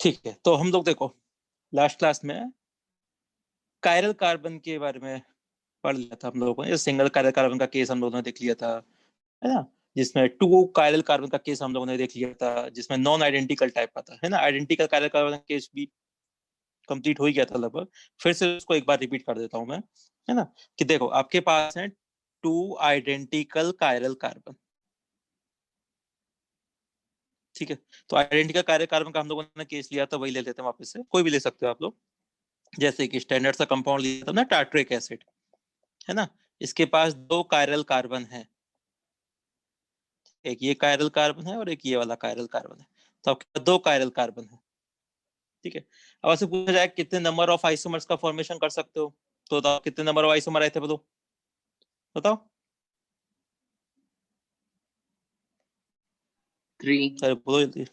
ठीक है, तो हम लोग देखो लास्ट क्लास में कायरल कार्बन के बारे में पढ़ लिया था हम लोगों ने। सिंगल कायरल कार्बन का केस हम लोगों ने देख लिया था, है ना। जिसमें टू कायरल कार्बन का केस हम लोगों ने देख लिया था, जिसमें नॉन आइडेंटिकल टाइप का था, है ना। आइडेंटिकल कायरल कार्बन का केस भी कंप्लीट हो ही गया था लगभग। फिर से उसको एक बार रिपीट कर देता हूँ मैं, है ना। कि देखो आपके पास है टू आइडेंटिकल कायरल कार्बन, ठीक है। तो आइडेंटिकल कायरल कार्बन का हम लोगों ने केस लिया था, वही ले लेते हैं वापस से, कोई भी ले सकते हो आप लोग। जैसे कि स्टैंडर्ड सा कंपाउंड लिया था ना, टार्ट्रिक एसिड, है ना। इसके पास दो कायरल कार्बन है, एक ये कायरल कार्बन है और एक ये वाला कायरल कार्बन है। तो आपके पास दो कायरल कार्बन है, ठीक है। अब आपसे पूछा जाए कितने नंबर ऑफ आइसोमर्स का फॉर्मेशन कर सकते हो, तो बताओ कितने नंबर ऑफ आइसोमर आए थे, बोलो बताओ। 3। अरे बोलो जल्दी,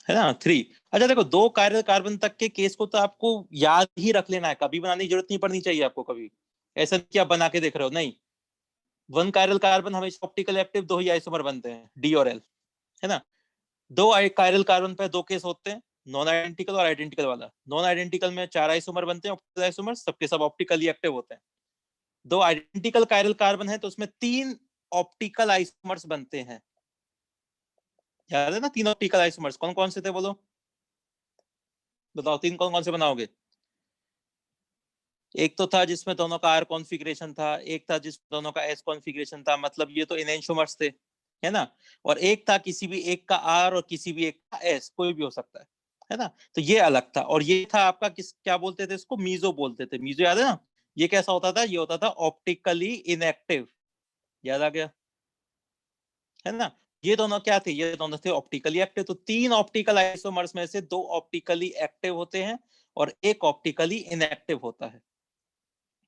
है ना 3। अच्छा देखो, दो कायरल कार्बन तक के केस को तो आपको याद ही रख लेना है, कभी बनाने की जरूरत नहीं पड़नी चाहिए आपको कभी। ऐसा नहीं कि आप बना के देख रहे हो, नहीं। वन कायरल कार्बन हमेशा ऑप्टिकल एक्टिव दो ही आइसोमर बनते हैं, डी और एल, है ना। दो कायरल कार्बन पे दो केस होते हैं, नॉन आइडेंटिकल और आइडेंटिकल वाला। नॉन आइडेंटिकल में चार आइसोमर बनते हैं, ऑप्टिकल आइसोमर, सबके सब ऑप्टिकली एक्टिव होते हैं। दो आइडेंटिकल कायरल कार्बन है तो उसमें तीन ऑप्टिकल आइसोमर्स बनते हैं, याद है ना। तीन ऑप्टिकल आइसोमर्स कौन कौन से थे, बोलो बताओ, तीन कौन कौन से बनाओगे। एक तो था जिसमें दोनों का आर कॉन्फ़िगरेशन था, एक था जिसमें दोनों का एस कॉन्फ़िगरेशन था, मतलब ये तो इनएंशियोमर्स थे, है ना। और एक था किसी भी एक का आर और किसी भी एक का एस, कोई भी हो सकता है ना। तो ये अलग था। और ये था आपका किस, क्या बोलते थे इसको, मीजो बोलते थे। मीजो याद है ना। ये कैसा होता था, ये होता था ऑप्टिकली इनएक्टिव, याद आ गया, है ना। ये दोनों क्या थे, ये दोनों थे ऑप्टिकली एक्टिव। तो तीन ऑप्टिकल आइसोमर्स में से दो ऑप्टिकली एक्टिव होते हैं और एक ऑप्टिकली इनएक्टिव होता है,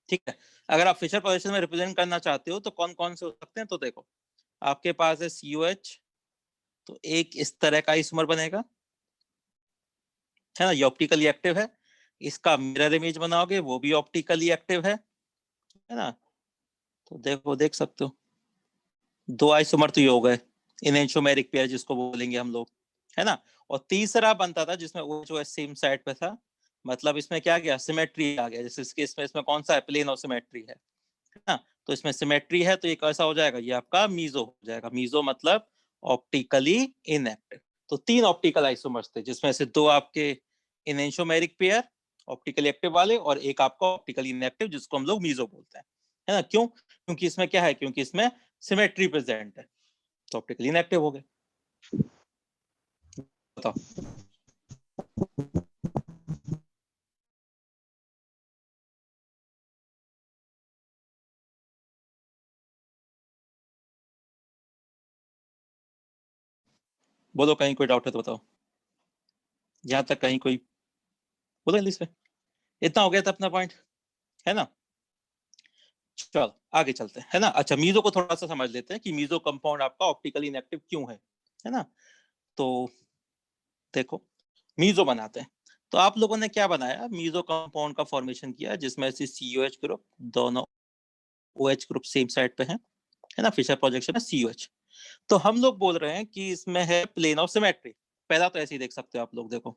ठीक है। अगर आप फिशर पोजीशन में रिप्रेजेंट करना चाहते हो तो कौन कौन से हो सकते हैं, तो देखो आपके पास है COH, तो एक इस तरह का आइसोमर बनेगा, है ना, ये ऑप्टिकली एक्टिव है। इसका मिरर इमेज बनाओगे, वो भी ऑप्टिकली एक्टिव है ना। तो देखो, देख सकते हो दो आइसोमर तो ये हो गए, इनएंशियोमेरिक पेयर जिसको बोलेंगे हम लोग, है ना। और तीसरा बनता था जिसमें वो जो है सेम साइड पे था, मतलब इसमें क्या गया, सिमेट्री आ गया। जैसे इसके इसमें कौन सा है, प्लेन और सिमेट्री है ना। तो इसमें सिमेट्री है तो ये कैसा हो जाएगा, ये आपका मीजो हो जाएगा। मीजो मतलब ऑप्टिकली इनएक्टिव। तो तीन ऑप्टिकल आइसोमर्स थे जिसमें से दो आपके इनएंशियोमेरिक पेयर ऑप्टिकली एक्टिव वाले और एक आपका ऑप्टिकली इनएक्टिव जिसको हम लोग मीजो बोलते हैं, है ना। क्यों, क्योंकि इसमें क्या है, क्योंकि इसमें सिमेट्री प्रेजेंट है, तो ऑप्टिकली इनएक्टिव हो गए। बताओ। बोलो, कहीं कोई डाउट है तो बताओ, जहां तक कहीं कोई, बोलो जल्दी से। इतना हो गया था अपना पॉइंट, है ना। चलो आगे चलते हैं, है ना। अच्छा, मीजो को थोड़ा सा समझ लेते हैं कि मीजो कंपाउंड आपका ऑप्टिकली इनएक्टिव क्यों है ना। तो देखो, मीजो बनाते हैं तो आप लोगों ने क्या बनाया, मीजो कंपाउंड का फॉर्मेशन किया जिसमें से COH ग्रुप, दोनों OH ग्रुप सेम साइड पे है ना। फिशर प्रोजेक्शन में COH। तो हम लोग बोल रहे हैं कि इसमें है प्लेन ऑफ सिमेट्री। पहला तो ऐसे ही देख सकते हो आप लोग, देखो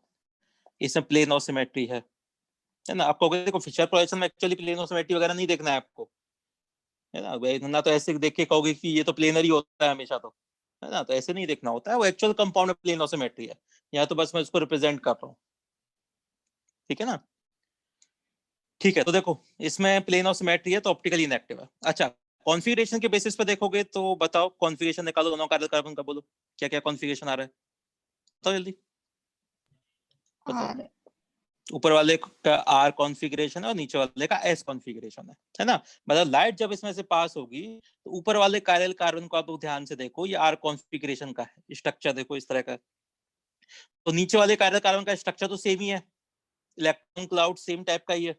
इसमें प्लेन ऑफ सिमेट्री है ना। आपको देखो फिशर प्रोजेक्शन में एक्चुअली प्लेन ऑफ सिमेट्री वगैरह नहीं देखना है आपको, है ना। ना तो ऐसे देख के कहोगे कि ये तो प्लेनर ही होता है हमेशा, तो है ना। तो ऐसे नहीं देखना होता है, वो एक्चुअल कंपाउंड में प्लेन ऑफ सिमेट्री है। यहाँ तो बस मैं इसको रिप्रेजेंट कर रहा हूँ, ठीक है ना। ठीक है, तो देखो इसमें प्लेन ऑफ सिमेट्री है तो ऑप्टिकली इनएक्टिव है। अच्छा, कॉन्फ़िगरेशन के बेसिस पे देखोगे तो बताओ, कॉन्फ़िगरेशन निकालो दोनों कायरल कार्बन का, बोलो क्या क्या कॉन्फ़िगरेशन आ रहा है, बताओ जल्दी बताओ। R ऊपर वाले का R कॉन्फ़िगरेशन है और नीचे वाले का S कॉन्फ़िगरेशन है ना। मतलब लाइट जब इसमें से पास होगी तो ऊपर वाले कायरल कार्बन को आप ध्यान से देखो, ये R कॉन्फ़िगरेशन का है, स्ट्रक्चर देखो इस तरह का। तो नीचे वाले कायरल कार्बन का स्ट्रक्चर तो सेम ही है, इलेक्ट्रॉन क्लाउड सेम टाइप का ही है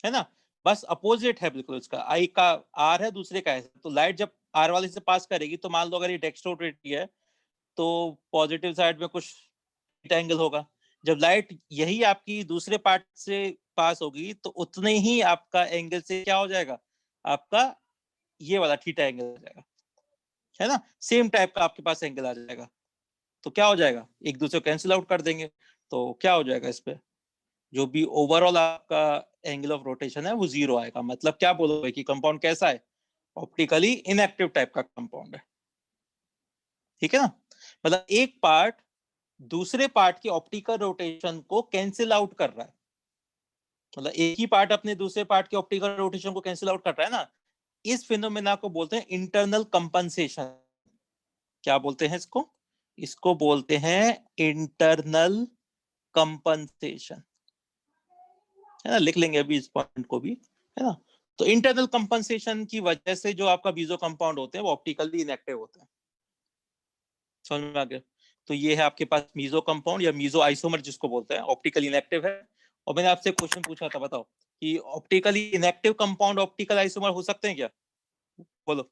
ना। बस अपोजिट है बिल्कुल, उसका आई का आर है, दूसरे का है। तो लाइट जब आर वाले से पास करेगी तो मान लो अगर ये डेक्स्ट्रोरेटी है तो पॉजिटिव साइड में कुछ एंगल होगा। जब लाइट यही आपकी दूसरे पार्ट से पास होगी तो उतने ही आपका एंगल से क्या हो जाएगा, आपका ये वाला थीटा एंगल हो जाएगा, है ना। सेम टाइप का आपके पास एंगल आ जाएगा। तो क्या हो जाएगा, एक दूसरे को कैंसिल आउट कर देंगे। तो क्या हो जाएगा इस पे, जो भी ओवरऑल आपका एंगल ऑफ रोटेशन है वो 0 आएगा। मतलब क्या बोलोगे कि कंपाउंड कैसा है, ऑप्टिकली इनएक्टिव टाइप का कंपाउंड है, ठीक है ना। मतलब एक पार्ट दूसरे पार्ट की ऑप्टिकल रोटेशन को कैंसिल आउट कर रहा है, मतलब एक ही पार्ट अपने दूसरे पार्ट की ऑप्टिकल रोटेशन को कैंसिल आउट कर रहा है ना, इस फिनोमेना को बोलते हैं इंटरनल कंपनसेशन। क्या बोलते हैं इसको, इसको बोलते हैं इंटरनल कंपनसेशन, है ना। लिख लेंगे अभी इस पॉइंट को भी, है ना। तो इंटरनल कंपनसेशन की वजह से जो आपका बीजो कंपाउंड होते हैं वो ऑप्टिकली इनएक्टिव होते हैं, समझ में आ गया। तो ये है आपके पास मीजो कंपाउंड या मीजो आइसोमर जिसको बोलते हैं, ऑप्टिकली इनएक्टिव है। और मैंने आपसे क्वेश्चन पूछा था, बताओ कि optically inactive compound optical isomer हो सकते हैं क्या, बोलो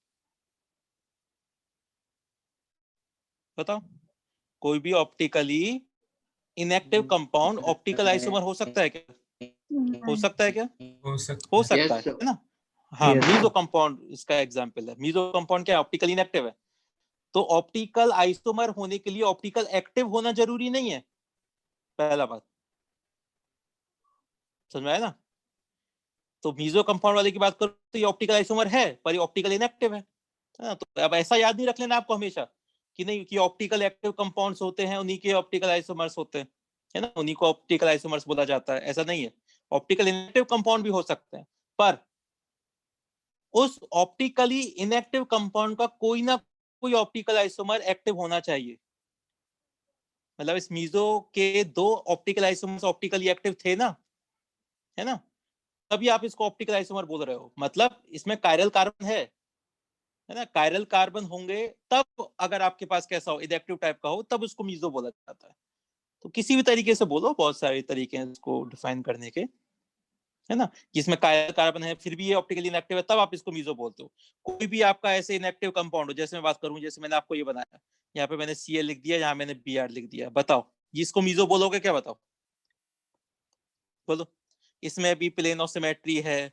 बताओ। कोई भी optically inactive compound optical isomer हो सकता है क्या, हो सकता है क्या, हो सकता हो है। सकता यस है ना। हाँ, यस मीजो कंपाउंड इसका एग्जांपल है। मीजो कंपाउंड क्या ऑप्टिकल इनएक्टिव है, तो ऑप्टिकल आइसोमर होने के लिए ऑप्टिकल एक्टिव होना जरूरी नहीं है, पहला बात समझ में आया ना। तो मीजो कंपाउंड वाले की बात करो तो ये ऑप्टिकल आइसोमर है पर ये ऑप्टिकल इनएक्टिव है ना। तो अब ऐसा याद नहीं रख लेना आपको हमेशा कि नहीं कि ऑप्टिकल एक्टिव कंपाउंड्स होते हैं उन्हीं के ऑप्टिकल आइसोमर्स होते हैं, है ना, उन्हीं को ऑप्टिकल आइसोमर्स बोला जाता है, ऐसा नहीं है। ऑप्टिकल इनएक्टिव कंपाउंड भी हो सकते हैं, पर उस ऑप्टिकली इनएक्टिव कंपाउंड का कोई ना कोई ऑप्टिकल आइसोमर एक्टिव होना चाहिए। मतलब इस मीजो के दो ऑप्टिकल आइसोमर्स ऑप्टिकली एक्टिव थे ना, है ना, तभी आप इसको ऑप्टिकल आइसोमर बोल रहे हो। मतलब इसमें कायरल कार्बन है ना, कायरल कार्बन होंगे तब, अगर आपके पास कैसा हो इनएक्टिव टाइप का हो तब उसको मीजो बोला जाता है। तो किसी भी तरीके से बोलो, बहुत सारे तरीके हैं इसको डिफाइन करने के, है ना। जिसमें कायरल कार्बन है फिर भी ये ऑप्टिकली इनएक्टिव है तब आप इसको मीजो बोलते हो। कोई भी आपका ऐसे इनएक्टिव कंपाउंड हो, जैसे मैं बात करूं, जैसे मैंने आपको ये बनाया, यहाँ पे मैंने Cl लिख दिया, यहाँ मैंने Br लिख दिया, बताओ इसको मीजो बोलोगे क्या, बताओ बोलो। इसमें भी प्लेन ऑफ सिमेट्री है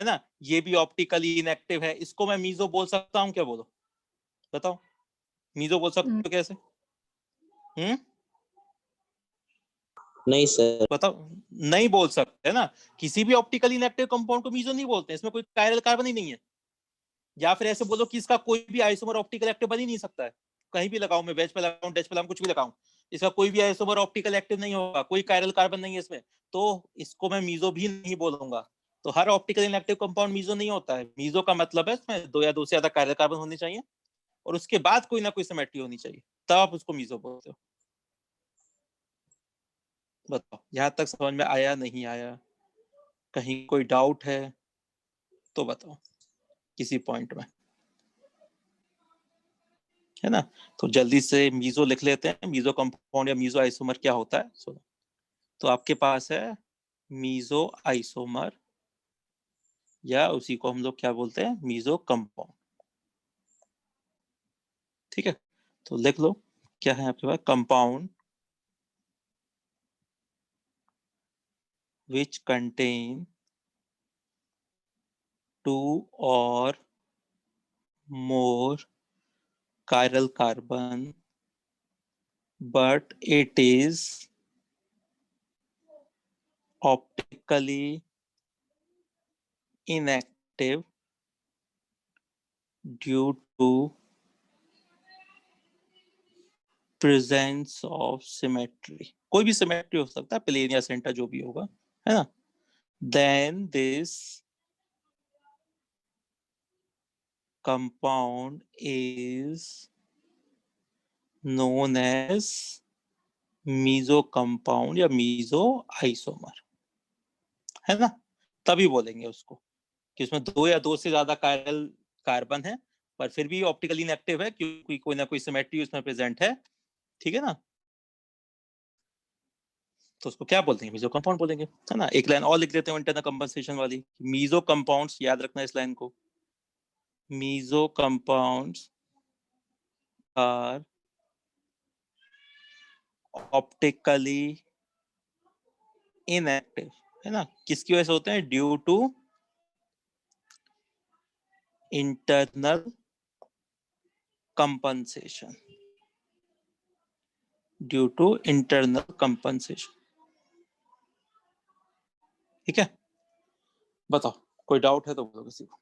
ना, ये भी ऑप्टिकली इनएक्टिव है, इसको मैं मीजो बोल सकता हूँ क्या, बोलो बताओ। मीजो बोल सकते हो कैसे, नहीं सर। बताओ। नहीं बोल सकते, है ना। किसी भी ऑप्टिकली इनएक्टिव कंपाउंड को मीजो नहीं बोलते, इसमें कोई कायरल कार्बन ही नहीं है। या फिर ऐसे बोलो कि इसका कोई भी आइसोमर ऑप्टिकल एक्टिव बन ही नहीं सकता है, कहीं भी लगाऊं मैं, वेज पे लगाऊं, डैश पे लगाऊं, कुछ भी लगाऊं, इसका कोई भी आइसोमर ऑप्टिकल एक्टिव नहीं होगा, कोई कायरल कार्बन नहीं है इसमें, तो इसको मैं मीजो भी नहीं बोलूंगा। तो हर ऑप्टिकल इनएक्टिव कंपाउंड मीजो नहीं होता है। मीजो का मतलब है इसमें दो या दो से ज्यादा कायरल कार्बन होने चाहिए और उसके बाद कोई ना कोई सिमेट्री होनी चाहिए, तब आप उसको मीजो बोलते हो। बताओ यहां तक समझ में आया, नहीं आया, कहीं कोई डाउट है तो बताओ किसी पॉइंट में, है ना। तो जल्दी से मीजो लिख लेते हैं, मीजो कंपाउंड या मीजो आइसोमर क्या होता है सुनो। तो आपके पास है मीजो आइसोमर, या उसी को हम लोग क्या बोलते हैं, मीजो कंपाउंड, ठीक है। तो लिख लो क्या है आपके पास, कंपाउंड विच कंटेन टू और more chiral carbon but it is optically inactive due to presence of symmetry। कोई भी सिमेट्री हो सकता है, प्लेन या सेंटर जो भी होगा, है ना। then this compound is known as meso compound या मीजो आइसोमर, है ना। तभी बोलेंगे उसको कि उसमें दो या दो से ज्यादा कायरल कार्बन है पर फिर भी ऑप्टिकली इनएक्टिव है क्योंकि कोई ना कोई सिमेट्री उसमें प्रेजेंट है, ठीक है ना। तो उसको क्या बोलते हैं, मीजो कंपाउंड बोलेंगे, है ना। एक लाइन और लिख देते हैं इंटरनल कंपनसेशन वाली, मीजो कंपाउंड्स, याद रखना इस लाइन को, meso compounds are optically inactive, है ना। किसकी वजह से होते हैं, due to internal compensation, due to internal compensation. ठीक है, बताओ कोई डाउट है तो बोलो किसी को।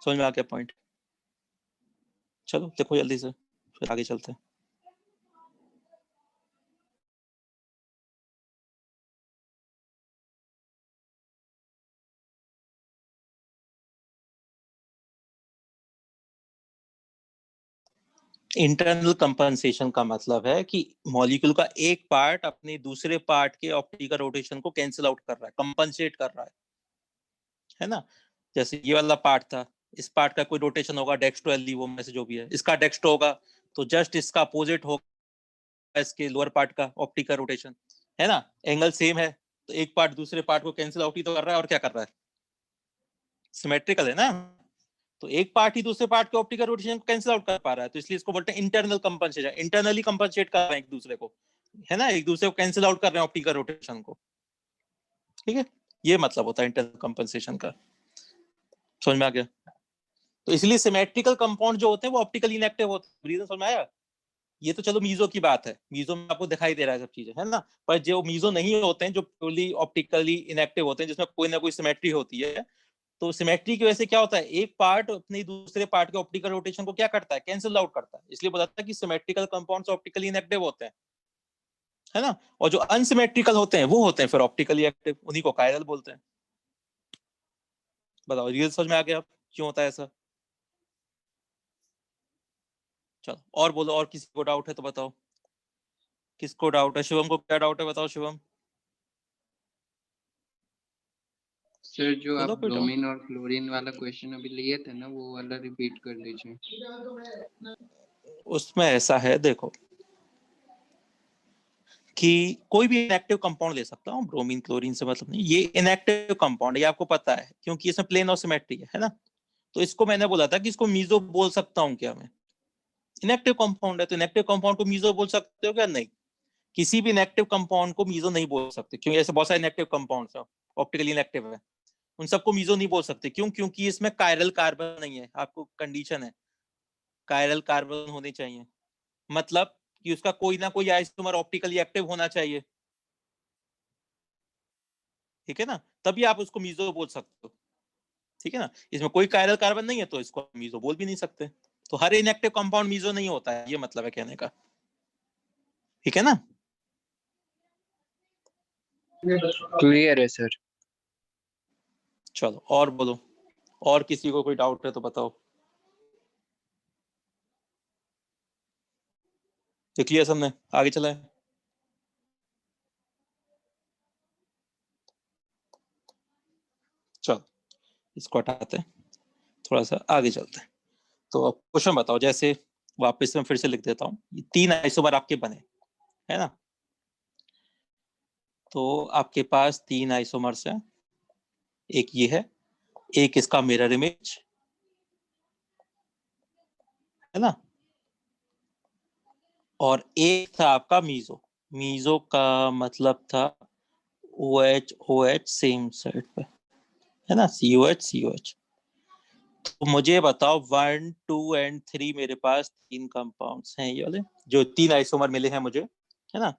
समझ में आ गया पॉइंट? चलो देखो जल्दी से, फिर आगे चलते हैं। इंटरनल कंपनसेशन का मतलब है कि मॉलिक्यूल का एक पार्ट अपने दूसरे पार्ट के ऑप्टिकल रोटेशन को कैंसिल आउट कर रहा है, कंपनसेट कर रहा है ना। जैसे ये वाला पार्ट था, इस पार्ट का कोई रोटेशन होगा डेक्स्ट्रो एल्लीवो में से जो भी है, इसका डेक्स्ट्रो होगा तो जस्ट इसका अपोजिट होगा इसके लोअर पार्ट का ऑप्टिकल रोटेशन, है ना। एंगल सेम है तो एक पार्ट दूसरे पार्ट को कैंसिल आउट ही तो कर रहा है, और क्या कर रहा है, सिमेट्रिकल है ना। तो एक पार्ट ही दूसरे पार्ट के ऑप्टिकल रोटेशन को कैंसिल आउट कर पा रहा है, तो इसलिए इसको बोलते हैं इंटरनल कंपनसेशन। इंटरनली कंपनसेट कर रहे हैं एक दूसरे को, है ना, एक दूसरे को कैंसिल आउट कर रहे हैं ऑप्टिकल रोटेशन को। ठीक है, ये मतलब होता है इंटरनल कंपनसेशन का। समझ में आ गया? तो इसलिए सिमेट्रिकल कंपाउंड जो होते हैं वो ऑप्टिकली इनएक्टिव होते हैं। रीजन समझ में आया? ये तो चलो मीजो की बात है, मीजो में आपको दिखाई दे रहा है सब चीजें, है ना। पर जो मीजो नहीं होते हैं, जो प्योरली ऑप्टिकली इनएक्टिव होते हैं, जिसमें कोई ना कोई सिमेट्री होती है, तो सिमेट्री की वजह से क्या होता है, एक पार्ट अपने दूसरे पार्ट के ऑप्टिकल रोटेशन को क्या करता है, कैंसिल आउट करता है। इसलिए बताता है कि सिमेट्रिकल कंपाउंड्स ऑप्टिकली इनएक्टिव होते हैं, है ना। और जो अनसिमेट्रिकल होते हैं वो होते हैं फिर ऑप्टिकली एक्टिव, उन्हीं को कायरल बोलते हैं। बताओ ये समझ में आ गया क्यों होता है ऐसा? चलो और बोलो, और किसी को डाउट है तो बताओ। किसको डाउट है? शिवम को क्या डाउट है, बताओ शिवम। सर जो आप बोलो कोई डाउट। ब्रोमीन और क्लोरीन वाला क्वेश्चन अभी लिए थे ना, वो वाला रिपीट कर दीजिए। उसमें ऐसा है देखो कि कोई भी इनएक्टिव कंपाउंड ले सकता हूँ, ब्रोमीन क्लोरीन से मतलब नहीं, ये इनएक्टिव कंपाउंड है, ये आपको पता है क्योंकि इसमें प्लेन और सिमेट्री है ना। तो इसको मैंने बोला था कि इसको मीजो बोल सकता हूँ क्या मैं, इनएक्टिव कंपाउंड है तो इनएक्टिव कंपाउंड को मीजो बोल सकते हो क्या? नहीं, किसी भी इनएक्टिव कंपाउंड को मीजो नहीं बोल सकते, क्योंकि ऐसे बहुत सारे इनएक्टिव कंपाउंड्स हैं ऑप्टिकली इनएक्टिव है, उन सबको मीजो नहीं बोल सकते। क्यों? क्योंकि इसमें कायरल कार्बन नहीं है, आपको कंडीशन है कायरल कार्बन होने चाहिए, मतलब कि उसका कोई ना कोई आइसोमर ऑप्टिकली एक्टिव होना चाहिए, ठीक है ना, तभी आप उसको मीजो बोल सकते हो। ठीक है ना, इसमें कोई कायरल कार्बन नहीं है तो इसको मीजो बोल भी नहीं सकते। तो हर इनएक्टिव कंपाउंड मीजो नहीं होता है, ये मतलब है कहने का, ठीक है ना। क्लियर है सर। चलो और बोलो, और किसी को कोई डाउट है तो बताओ। देख लिया सबने, आगे चले। चलो इसको हटाते हैं, थोड़ा सा आगे चलते हैं। तो अब क्वेश्चन बताओ, जैसे वापस में फिर से लिख देता हूँ, ये 3 आइसोमर आपके बने, है ना। तो आपके पास 3 आइसोमर्स हैं, एक ये है, एक इसका मिरर इमेज, है ना, और एक था आपका मीजो। मीजो का मतलब था OH OH सेम साइड पे, है ना, COH COH। तो मुझे बताओ 1 2 एंड 3 मेरे पास 3 कंपाउंड्स हैं, ये वाले जो 3 आइसोमर मिले हैं मुझे, है ना।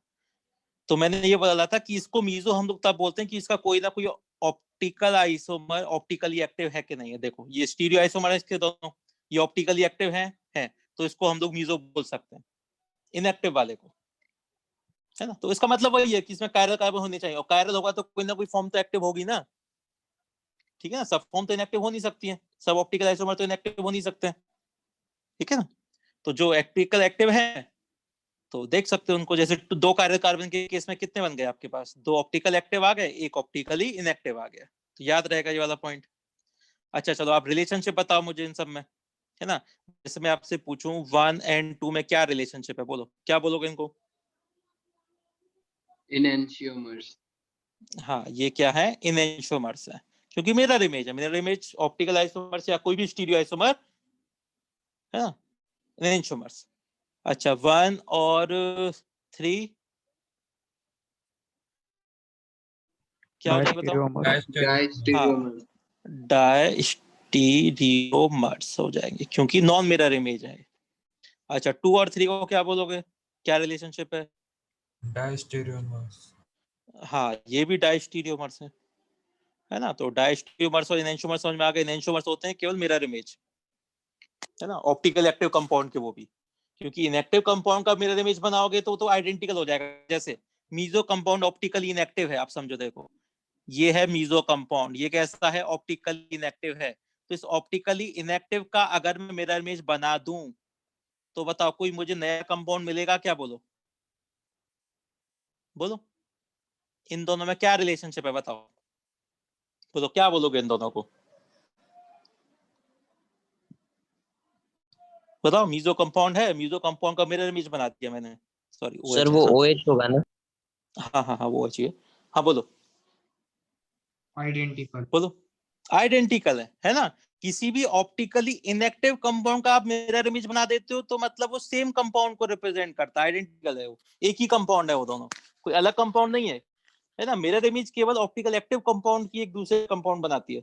तो मैंने ये बोला था कि इसको मीजो हम लोग तब बोलते हैं कि इसका कोई ना कोई ऑप्टिकल आइसोमर ऑप्टिकली एक्टिव है कि नहीं है। देखो ये स्टीरियो आइसोमर है इसके दोनों, ये ऑप्टिकली एक्टिव है, तो इसको हम लोग मीजो बोल सकते हैं इनएक्टिव वाले को, है ना। तो इसका मतलब वही है कि इसमें कायरल कार्बन होने चाहिए, और कायरल होगा तो कोई ना कोई फॉर्म तो एक्टिव होगी ना, ठीक है ना। सब फॉर्म तो इनएक्टिव हो नहीं सकती है, सब ऑप्टिकल आइसोमर तो इनएक्टिव हो नहीं सकते, ठीक है ना। तो जो ऑप्टिकल एक्टिव है तो देख सकते हो उनको, जैसे 2 कायरल कार्बन के केस में कितने बन गए आपके पास, 2 ऑप्टिकल एक्टिव आ गए, एक ऑप्टिकली इनएक्टिव आ गया। तो याद रहेगा ये वाला पॉइंट। अच्छा चलो आप रिलेशनशिप बताओ मुझे इन सब में, है ना। जैसे मैं आपसे पूछूं 1 एंड 2 में क्या रिलेशनशिप है, बोलो क्या बोलोगे इनको? इनएंशियोमर्स। हाँ ये क्या है, इनएंशियोमर्स है, क्योंकि मिरर इमेज है, मिरर इमेज ऑप्टिकल आइसोमर्स या कोई भी स्टीरियो आइसोमर, है ना, इनएंशियोमर्स। अच्छा 1 और 3 क्या होता है बताओ? डायस्टेरियोमर्स। हाँ, डाई स्टीरियोमर्स हो जाएंगे क्योंकि नॉन मिरर इमेज है। अच्छा 2 और 3 को क्या बोलोगे, क्या रिलेशनशिप है? डायस्टेरियोमर्स। हाँ ये भी डायस्टीरियोमर्स है ना। तो डायस्टीरियोमर्स और इनैंशियोमर्स समझ में आ गए। इनैंशियोमर्स होते हैं केवल मिरर इमेज, है ना, ऑप्टिकल एक्टिव कंपाउंड के, वो भी क्योंकि इनएक्टिव कंपाउंड का मिरर इमेज बनाओगे तो आइडेंटिकल हो जाएगा। जैसे मीजो कंपाउंड ऑप्टिकली इनएक्टिव है, आप समझो, देखो ये है मीजो कंपाउंड, ये कैसा है, ऑप्टिकली इनएक्टिव है। तो इस ऑप्टिकली इनएक्टिव का अगर मैं मिरर इमेज बना दूं तो बताओ कोई मुझे नया कंपाउंड मिलेगा क्या? बोलो बोलो, इन दोनों में क्या रिलेशनशिप है बताओ, बोलो क्या बोलोगे इन दोनों को, बताओ। मीजो कंपाउंड है, मीजो कंपाउंड का मिरर इमेज बना दिया मैंने, सॉरी सर OH है वो ना। OH होगा ना? हाँ हाँ हाँ वो चाहिए। हाँ बोलो आइडेंटिकल। बोलो, आइडेंटिकल है ना। किसी भी ऑप्टिकली इनएक्टिव कंपाउंड का आप मिरर इमेज बना देते हो तो मतलब वो सेम कंपाउंड को रिप्रेजेंट करता है, आइडेंटिकल है, वो एक ही कंपाउंड है, वो दोनों कोई अलग कंपाउंड नहीं है ना। मिरर इमेज केवल ऑप्टिकल एक्टिव कंपाउंड की एक दूसरे कंपाउंड बनाती है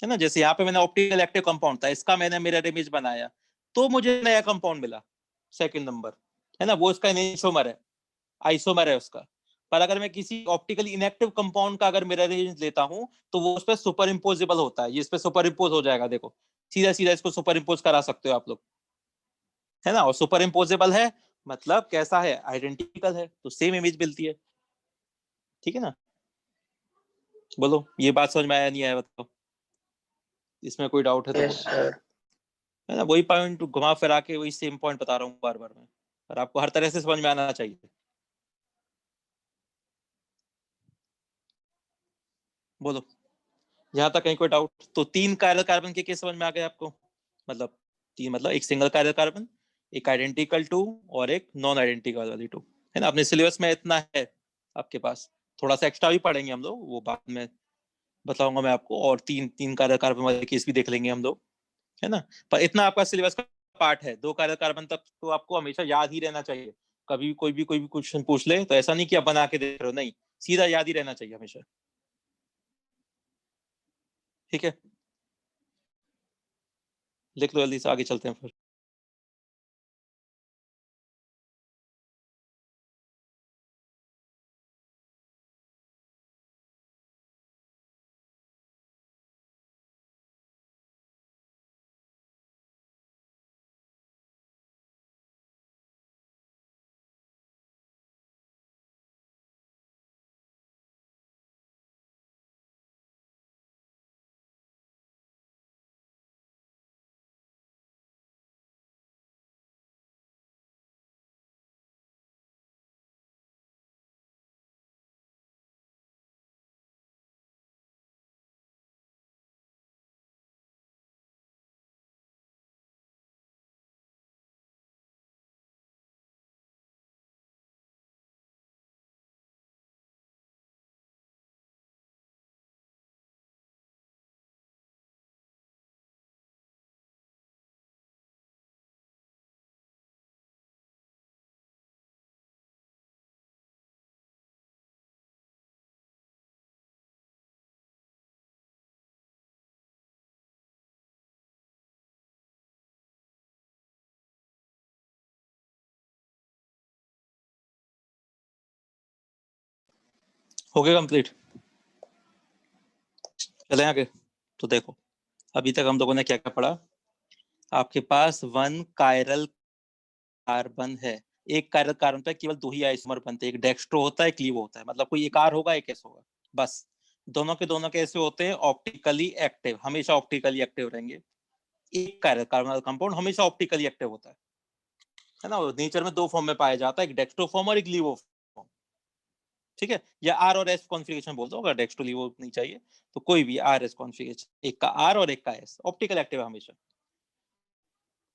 ना। जैसे यहाँ पे मैंने ऑप्टिकल एक्टिव कंपाउंड था, इसका मैंने मिरर इमेज बनाया तो मुझे नया कंपाउंड मिला, सेकंड नंबर, है ना, वो इसका इनैंशियोमर है, आइसोमर है उसका। पर अगर मैं किसी ऑप्टिकली इनएक्टिव कंपाउंड का अगर मिरर इमेज लेता हूं तो वो उस पर सुपर इम्पोजेबल होता है, ये इस पे सुपर इम्पोज हो जाएगा, देखो सीधा सीधा इसको सुपर इम्पोज करा सकते हो आप लोग, है ना। और सुपर इम्पोजेबल है मतलब कैसा है, आइडेंटिकल है, तो सेम इमेज मिलती है, ठीक है ना। बोलो ये बात समझ में आया नहीं आया बताओ, इसमें कोई डाउट है तो यस बोलो, सर। है ना। वही पॉइंट घुमा फिरा के वही सेम पॉइंट बता रहा हूँ बार बार मैं, और आपको हर तरह से समझ में आना चाहिए। बोलो यहाँ तक कहीं कोई डाउट? तो 3 कायरल कार्बन के केस समझ में आ गए आपको, मतलब 3 मतलब एक सिंगल कायरल कार्बन, एक आइडेंटिकल टू और एक नॉन आइडेंटिकल वाली टू, है ना। अपने सिलेबस में इतना है आपके पास, थोड़ा सा एक्स्ट्रा भी पढ़ेंगे हम लोग, वो बाद में बताऊंगा मैं आपको, और 3 कायरल कार्बन वाले केस भी देख लेंगे हम लोग, है ना। पर इतना आपका सिलेबस का पार्ट है, 2 कायरल कार्बन तक तो आपको हमेशा याद ही रहना चाहिए। कभी कोई भी क्वेश्चन पूछ ले तो ऐसा नहीं कि आप बना के देख रहे हो, नहीं, सीधा याद ही रहना चाहिए हमेशा, ठीक है। लिख लो जल्दी से, आगे चलते हैं फिर। हो गया कंप्लीट, चले आगे। तो देखो अभी तक हम लोगों ने क्या क्या पढ़ा, आपके पास 1 कायरल कार्बन है, एक कायरल कार्बन पे केवल 2 ही आइसोमर बनते हैं, एक डेक्स्ट्रो होता है, एक लीवो होता है, मतलब कोई एक R होगा एक S होगा, बस। दोनों के दोनों कैसे होते हैं, ऑप्टिकली एक्टिव, हमेशा ऑप्टिकली एक्टिव रहेंगे। एक कायरल कार्बन कंपाउंड हमेशा ऑप्टिकली एक्टिव होता है ना। नेचर में 2 फॉर्म में पाया जाता है, एक डेक्स्ट्रो फॉर्म और एक लीवो फॉर्म, ठीक है। या R और S कॉन्फ़िगरेशन बोल दो, अगर डेक्स्ट्रो लीवो नहीं चाहिए तो कोई भी RS कॉन्फ़िगरेशन, एक का R और एक का S, ऑप्टिकल एक्टिव है हमेशा।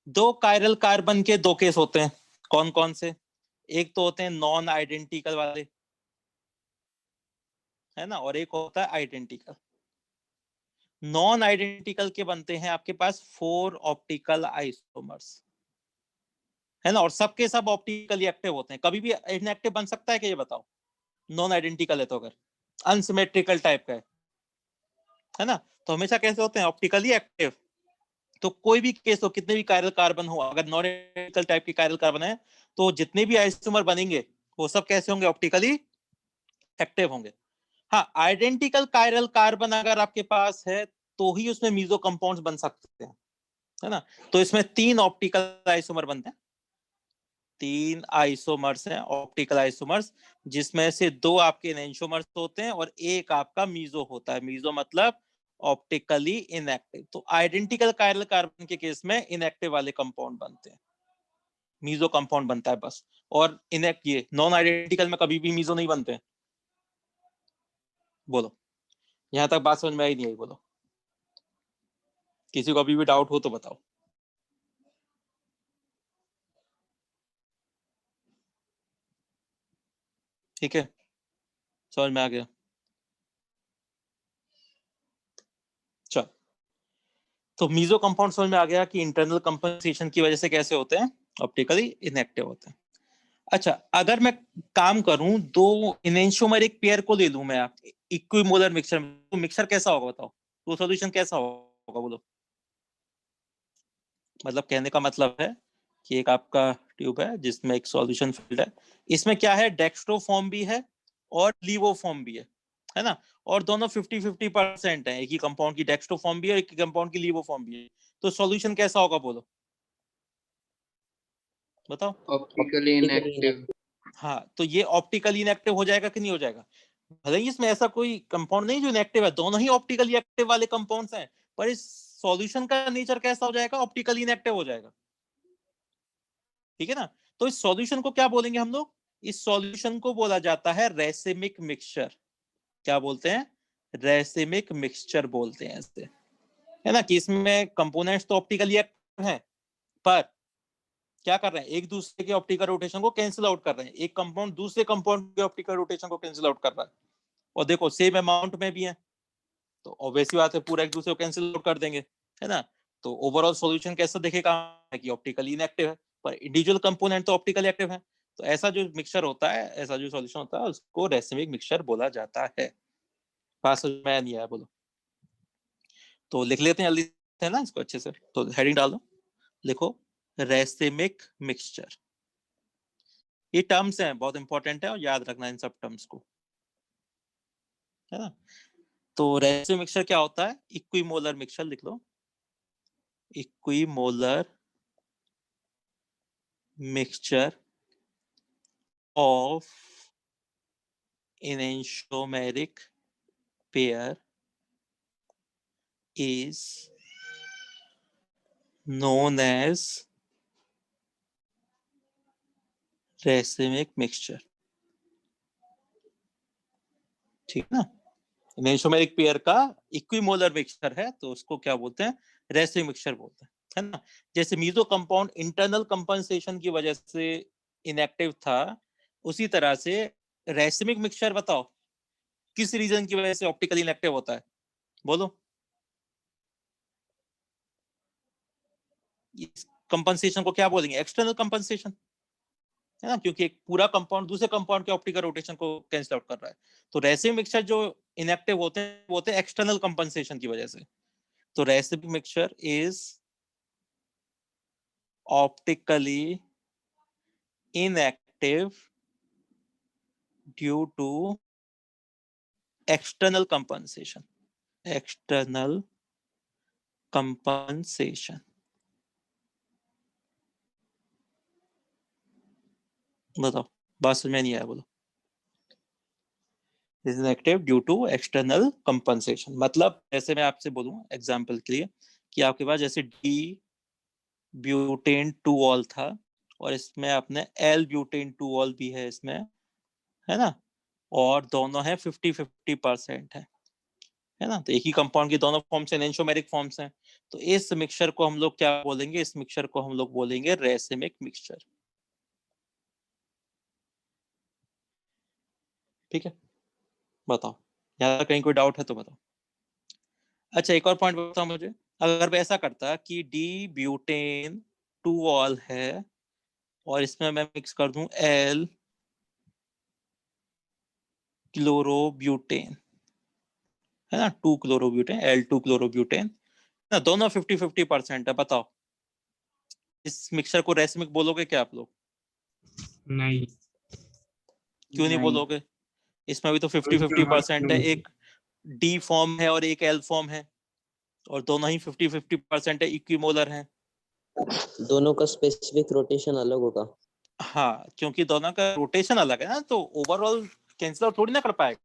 2 कायरल कार्बन के 2 केस होते हैं, कौन कौन से? एक तो होते हैं नॉन आइडेंटिकल वाले, है ना, और एक होता है आइडेंटिकल। नॉन आइडेंटिकल के बनते हैं आपके पास 4 ऑप्टिकल आइसोमर्स, है ना, और सबके सब ऑप्टिकली एक्टिव होते हैं। कभी भी इनएक्टिव बन सकता है कि ये बताओ, नॉन आइडेंटिकल है तो, अगर अनसिमेट्रिकल टाइप का है, है ना। तो हमेशा कैसे होते हैं, ऑप्टिकली एक्टिव। तो कोई भी केस हो, कितने भी कायरल कार्बन हो, अगर नॉन आइडेंटिकल टाइप के कायरल कार्बन है तो जितने भी आइसोमर बनेंगे वो सब कैसे होंगे, ऑप्टिकली एक्टिव होंगे। हाँ, आइडेंटिकल कायरल कार्बन अगर आपके पास है तो ही उसमें मीजो कंपाउंड्स बन सकते हैं, है ना। तो इसमें 3 ऑप्टिकल आइसोमर बनते हैं, 3 आइसोमर्स हैं ऑप्टिकल आइसोमर्स, जिसमें से 2 आपके एनेंटियोमर्स होते हैं और एक आपका मीजो होता है। मीजो मतलब ऑप्टिकली इनएक्टिव। तो आइडेंटिकल कायरल कार्बन के केस में इनएक्टिव वाले कंपाउंड बनते हैं, मीजो कंपाउंड बनता है बस। और इनएक्ट ये नॉन आइडेंटिकल में कभी भी मीजो नहीं बनते। बोलो, यहां तक बात समझ में आई नहीं आई? बोलो, किसी को अभी भी डाउट हो तो बताओ। ठीक है, समझ में आ गया। चल, तो मीजो कंपाउंड समझ में आ गया कि इंटरनल कंपनसेशन की वजह से कैसे होते हैं, ऑप्टिकली इनएक्टिव होते हैं। अच्छा, अगर मैं काम करूं, 2 इनेंशियोमेरिक पेयर को ले लूं मैं, इक्विमोलर मिक्सचर, तो मिक्सचर कैसा होगा बताओ, तो सॉल्यूशन कैसा होगा? बोलो। मतलब कहने का मतलब है कि एक आपका ट्यूब है जिसमें एक सॉल्यूशन फिल्ड है, इसमें क्या है, डेक्स्ट्रो फॉर्म भी है और लीवो फॉर्म भी है ना। और दोनों 50-50% है, एक ही कंपाउंड की डेक्स्ट्रो फॉर्म भी है और एक ही कंपाउंड की लीवो फॉर्म भी है। तो सॉल्यूशन कैसा होगा बोलो, बताओ। Optically inactive. हाँ, तो ये ऑप्टिकली इनएक्टिव हो जाएगा कि नहीं हो जाएगा? भले ही इसमें ऐसा कोई कंपाउंड नहीं जो इनएक्टिव है, दोनों ही ऑप्टिकली एक्टिव वाले कंपाउंड्स हैं, पर इस सॉल्यूशन का नेचर कैसा हो जाएगा, ऑप्टिकली इनएक्टिव हो जाएगा। ठीक है ना। तो इस सॉल्यूशन को क्या बोलेंगे हम लोग, इस सॉल्यूशन को बोला जाता है रेसिमिक मिक्सचर। क्या बोलते हैं, रेसिमिक मिक्सचर बोलते हैं इसे, है ना। कि इसमें कंपोनेंट्स तो ऑप्टिकली एक्टिव हैं, पर क्या कर रहे हैं, एक दूसरे के ऑप्टिकल रोटेशन को कैंसिल आउट कर रहे हैं। एक कंपाउंड दूसरे कंपाउंड के ऑप्टिकल रोटेशन को कैंसिल आउट कर रहा है, और देखो सेम अमाउंट में भी है, तो ऑब्वियसली बात है पूरा एक दूसरे को कैंसिल आउट कर देंगे, है ना। तो ओवरऑल सॉल्यूशन कैसा दिखेगा, कि ऑप्टिकली इनएक्टिव है, पर इंडिविजुअल कंपोनेंट तो ऑप्टिकली एक्टिव है। तो ऐसा जो मिक्सचर होता है, ऐसा जो सॉल्यूशन होता है, उसको रेसिमिक मिक्सचर बोला जाता है। बात समझ में नहीं आया? बोलो। तो लिख लेते हैं जल्दी से ना इसको अच्छे से, तो हेडिंग डाल दो, लिखो रेसिमिक मिक्सचर। ये टर्म्स हैं, बहुत इंपॉर्टेंट है और याद रखना इन सब टर्म्स को, है ना। तो रेसिमिक मिक्सचर क्या होता है, इक्विमोलर मिक्सचर लिख लो, equimolar mixture of enantiomeric pair is known as racemic mixture। ठीक है ना, एनेंशियोमेरिक पेयर का इक्विमोलर मिक्सचर है तो उसको क्या बोलते हैं, रेसिमिक मिक्सचर बोलते हैं, है ना। जैसे मीजो कंपाउंड इंटरनल कंपनसेशन की वजह से इनएक्टिव था, उसी तरह से रेसिमिक मिक्सचर बताओ किस रीजन की वजह से ऑप्टिकली इनएक्टिव होता है, बोलो। कंपनसेशन को क्या बोलेंगे, एक्सटर्नल कंपनसेशन, है ना, क्योंकि एक पूरा कंपाउंड दूसरे कंपाउंड के ऑप्टिकल रोटेशन को कैंसिल आउट कर रहा है। तो रेसिमिक मिक्सचर जो इनएक्टिव होते हैं वो होते हैं एक्सटर्नल कंपनसेशन की वजह से। तो racemic mixture is optically inactive due to external compensation, external compensation। बताओ, बात समझ में नहीं आया? बोलो। is inactive due to external compensation मतलब जैसे मैं आपसे बोलूं एग्जांपल के लिए, कि आपके पास जैसे डी ब्यूटेन 2 ऑल था और इसमें अपने एल ब्यूटेन 2 ऑल भी है इसमें, है ना, और दोनों है 50-50% है ना। तो एक ही कंपाउंड की दोनों फॉर्म्स एनेंशियोमेरिक फॉर्म्स हैं। तो इस मिक्सचर को हम लोग क्या बोलेंगे, इस मिक्सचर को हम लोग बोलेंगे रेसिमिक मिक्सचर। ठीक है, बताओ, यहाँ कहीं कोई डाउट है तो बताओ। अच्छा, एक और पॉइंट बताओ मुझे, अगर मैं ऐसा करता कि डी ब्यूटेन 2 ऑल है और इसमें मैं मिक्स कर दूं एल क्लोरोब्यूटेन, है ना, 2 क्लोरोब्यूटेन, L2 क्लोरोब्यूटेन ना, दोनों 50-50% है। बताओ इस मिक्सचर को रेसिमिक बोलोगे क्या आप लोग? नहीं। क्यों नहीं नहीं। बोलोगे? इसमें भी तो 50-50% है, एक डी फॉर्म है और एक एल फॉर्म है, और दोनों ही 50-50% है, इक्विमोलर है। दोनों का स्पेसिफिक रोटेशन अलग होगा। हाँ, क्योंकि दोनों का रोटेशन अलग है ना, तो ओवरऑल कैंसिल आउट थोड़ी ना कर पाएगा,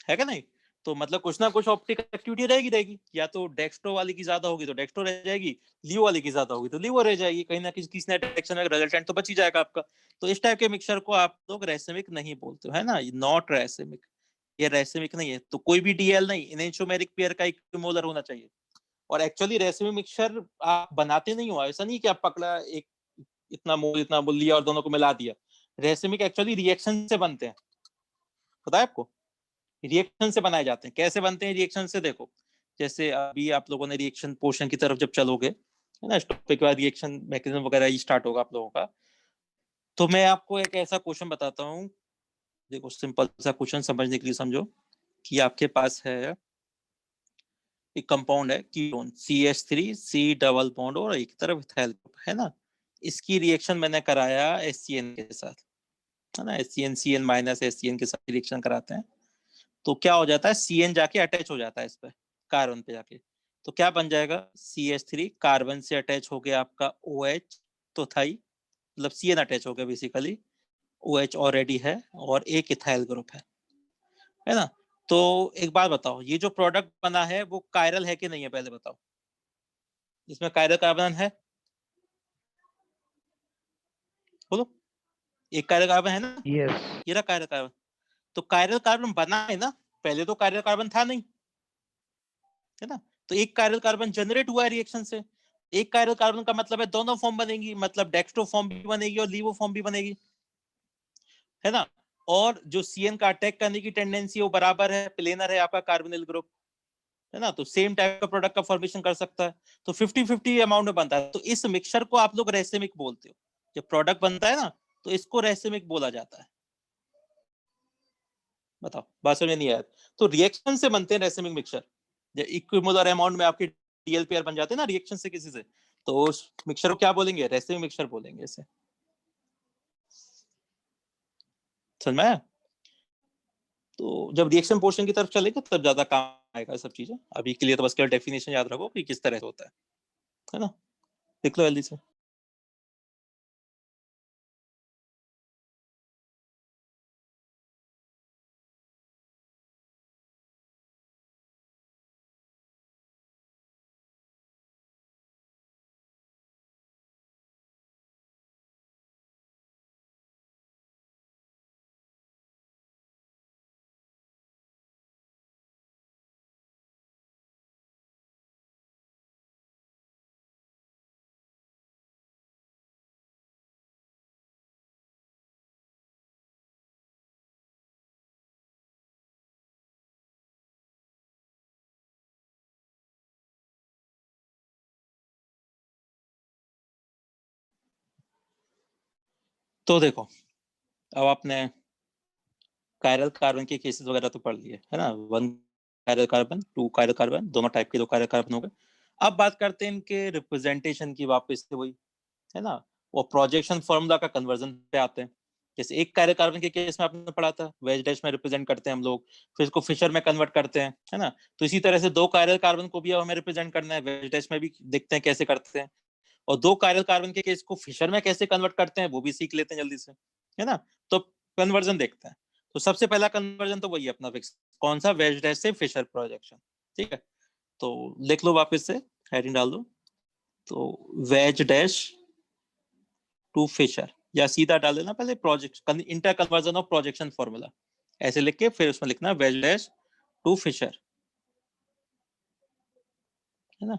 है क्या नहीं? तो मतलब कुछ ना कुछ ऑप्टिकल एक्टिविटी रहेगी, या तो डेक्स्ट्रो वाली की ज्यादा होगी तो डेक्स्ट्रो रह जाएगी, लियो वाली की ज्यादा होगी तो लियो रह जाएगी, कहीं ना किसी ना डायरेक्शन में रिजल्टेंट तो बच ही जाएगा आपका। तो इस टाइप के मिक्सचर को आप लोग रेसिमिक नहीं बोलते हो, है ना, नॉट रेसिमिक, ये रेसिमिक नहीं है। तो कोई भी डीएल नहीं, इनेंशियोमेरिक पेयर का इक्विमोलर होना चाहिए। और एक्चुअली रेसिमिक मिक्सचर आप बनाते नहीं हो, ऐसा नहीं कि आप पकड़ा एक इतना मोल लिया और दोनों को मिला दिया। रेसिमिक एक्चुअली रिएक्शन से बनते हैं, पता है आपको? रिएक्शन से बनाए जाते हैं। कैसे बनते हैं रिएक्शन से? देखो, जैसे अभी आप लोगों ने रिएक्शन पोर्शन की तरफ जब चलोगे, है ना, इस टॉपिक के बाद रिएक्शन मैकेनिज्म वगैरह ही स्टार्ट होगा आप लोगों का। तो मैं आपको एक ऐसा क्वेश्चन बताता हूँ, देखो सिंपल सा क्वेश्चन समझने के लिए समझो कि आपके पास है एक कंपाउंड है ketone CH3 C double bond और एक तरफ इथाइल ग्रुप, है ना। इसकी रिएक्शन मैंने कराया HCN के साथ, है ना, HCN CN माइनस HCN के साथ रिएक्शन कराते हैं। तो क्या हो जाता है, CN जाके अटैच हो जाता है इस पे, कार्बन पे जाके। तो क्या बन जाएगा, CH3 कार्बन से अटैच हो गया आपका OH, तो थाई मतलब CN अटैच हो गया बेसिकली, OH ऑलरेडी है और एक इथाइल ग्रुप है ना। तो एक बात बताओ, ये जो प्रोडक्ट बना है वो कायरल है कि नहीं है, पहले बताओ। इसमें कायरल कार्बन है, बोलो। एक कायरल कार्बन है ना, यस। ये रहा कायरल कार्बन। तो कायरल कार्बन बना है ना, पहले तो कायरल कार्बन था नहीं, है ना। तो एक कायरल कार्बन जनरेट हुआ है रिएक्शन से। एक कायरल कार्बन का मतलब है दोनों फॉर्म बनेगी, मतलब डेक्स्ट्रो फॉर्म भी बनेगी और लीवो फॉर्म भी बनेगी, है ना। और जो CN का अटैक करने की टेंडेंसी वो बराबर है, प्लेनर है आपका कार्बोनिल ग्रुप, है ना। तो सेम टाइप का प्रोडक्ट का फॉर्मेशन कर सकता है। तो 50-50 अमाउंट में बनता है। तो इस मिक्सचर को आप लोग रेसिमिक बोलते हो। जब प्रोडक्ट बनता है ना, तो इसको रेसिमिक बोला जाता है। बताओ, बात समझ में नहीं आया? तो रिएक्शन से बनते हैं रेसिमिक मिक्सचर। जब इक्विमोलर अमाउंट में आपके डीएल पेयर बन जाते हैं ना रिएक्शन से किसी से, तो उस मिक्सचर को क्या बोलेंगे, रेसिमिक मिक्सचर बोलेंगे इसे। समझ में आया? तो जब रिएक्शन पोर्शन की तरफ चलेगा तब ज्यादा काम आएगा सब चीजें। अभी के लिए तो बस केवल डेफिनेशन याद रखो कि किस तरह से होता है ना। लिख लो जल्दी से। तो देखो, अब आपने कायरल कार्बन के केसेस वगैरह तो पढ़ लिए, है ना। 1 कायरल कार्बन, 2 कायरल कार्बन, दोनों टाइप के 2 कायरल कार्बन हो गए। अब बात करते हैं इनके रिप्रेजेंटेशन की वापस से, वही है ना। वो प्रोजेक्शन फॉर्मूला का कन्वर्जन पे आते हैं। जैसे एक कायरल कार्बन के केस में आपने पढ़ा था, वेज डैश में रिप्रेजेंट करते हैं हम लोग, फिर इसको फिशर में कन्वर्ट करते हैं, है ना। तो इसी तरह से 2 कायरल कार्बन को भी अब हमें रिप्रेजेंट करना है, वेज डैश में भी देखते हैं कैसे करते हैं। और 2 कायरल कार्बन के केस को फिशर में कैसे कन्वर्ट करते हैं वो भी सीख लेते हैं जल्दी से, है ना। तो कन्वर्जन देखते हैं। तो सबसे पहला कन्वर्जन तो वही अपना फिक्स, कौन सा, वेज डैश से फिशर प्रोजेक्शन, ठीक है। तो लिख लो वापस से, हेडिंग डाल दो। तो वेज डैश टू फिशर, या सीधा डाल देना पहले project inter conversion of projection formula, ऐसे लिख के फिर उसमें लिखना वेज डैश टू फिशर, है ना।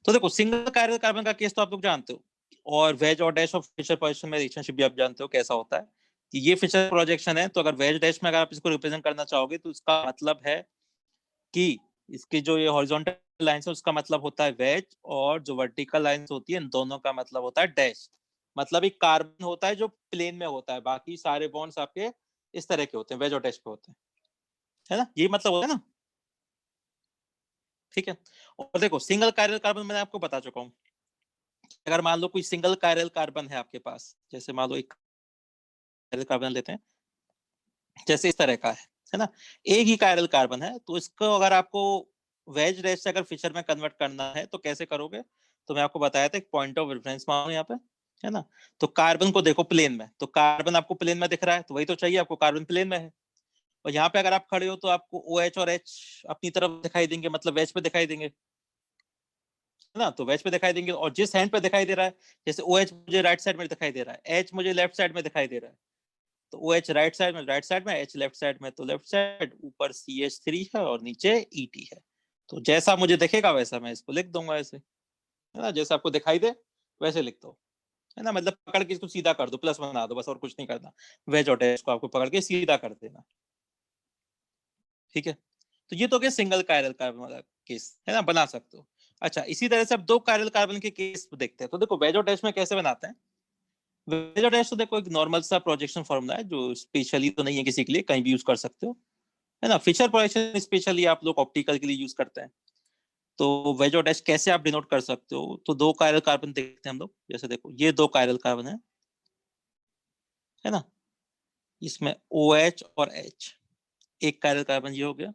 तो देखो, सिंगल कायरल कार्बन का केस तो आप लोग जानते हो, और वेज और डैश ऑफ फिशर प्रोजेक्शन में रिलेशनशिप भी आप जानते हो कैसा होता है। कि ये फिशर प्रोजेक्शन है, तो अगर वेज डैश में अगर आप इसको रिप्रेजेंट करना चाहोगे तो इसका मतलब है कि इसकी जो ये हॉरिजॉन्टल लाइंस है उसका मतलब होता है वेज, और जो वर्टिकल लाइंस होती है इन दोनों का मतलब होता है डैश। मतलब एक कार्बन होता है जो प्लेन में होता है, बाकी सारे बॉन्ड्स आपके इस तरह के होते हैं, वेज और डैश पे होते हैं, है ना। ये मतलब होता है ना। ठीक है। और देखो सिंगल कायरल कार्बन मैंने आपको बता चुका हूँ। अगर मान लो कोई सिंगल कायरल कार्बन है आपके पास, जैसे मान लो एक कायरल कार्बन लेते हैं, जैसे इस तरह का है ना, एक ही कायरल कार्बन है, तो इसको अगर आपको वेज डैश से अगर फिशर में कन्वर्ट करना है तो कैसे करोगे? तो मैं आपको बताया था, एक पॉइंट ऑफ रेफरेंस मानो यहाँ पे, है ना। तो कार्बन को देखो प्लेन में, तो कार्बन आपको प्लेन में दिख रहा है, तो वही तो चाहिए आपको, कार्बन प्लेन में है। और यहाँ पे अगर आप खड़े हो तो आपको OH और H अपनी तरफ दिखाई देंगे, मतलब वेज पे दिखाई देंगे, है ना। तो वेज पे दिखाई देंगे, और जिस हैंड पे दिखाई दे रहा है, जैसे OH मुझे राइट साइड में दिखाई दे रहा है, H मुझे लेफ्ट साइड में दिखाई दे रहा है, तो OH राइट साइड में, H लेफ्ट साइड में, तो लेफ्ट साइड ऊपर CH3 है और नीचे ET है। तो जैसा मुझे दिखेगा वैसा मैं इसको लिख दूंगा ऐसे, है ना, जैसा आपको दिखाई दे वैसे लिख दो, है ना। मतलब पकड़ के इसको सीधा कर दो, प्लस बना दो, बस और कुछ नहीं करना। वेज और डैश को आपको पकड़ के सीधा कर देना, ठीक है। तो ये तो हो गया सिंगल कायरल कार्बन वाला केस, है ना, बना सकते हो। अच्छा, इसी तरह से अब दो कायरल कार्बन के केस देखते हैं। तो देखो वेज और डैश में कैसे बनाते हैं। वेज और डैश तो देखो एक नॉर्मल सा प्रोजेक्शन फॉर्मूला है, जो स्पेशली तो नहीं है किसी के लिए, कहीं भी यूज कर सकते हो, है ना। फिशर प्रोजेक्शन स्पेशली आप लोग ऑप्टिकल के लिए यूज करते हैं। तो वेज और डैश कैसे आप डिनोट कर सकते हो, तो दो कायरल कार्बन देखते हैं हम लोग। जैसे देखो ये दो कायरल कार्बन है ना, इसमें OH और H, एक कायरल कार्बन ये हो गया,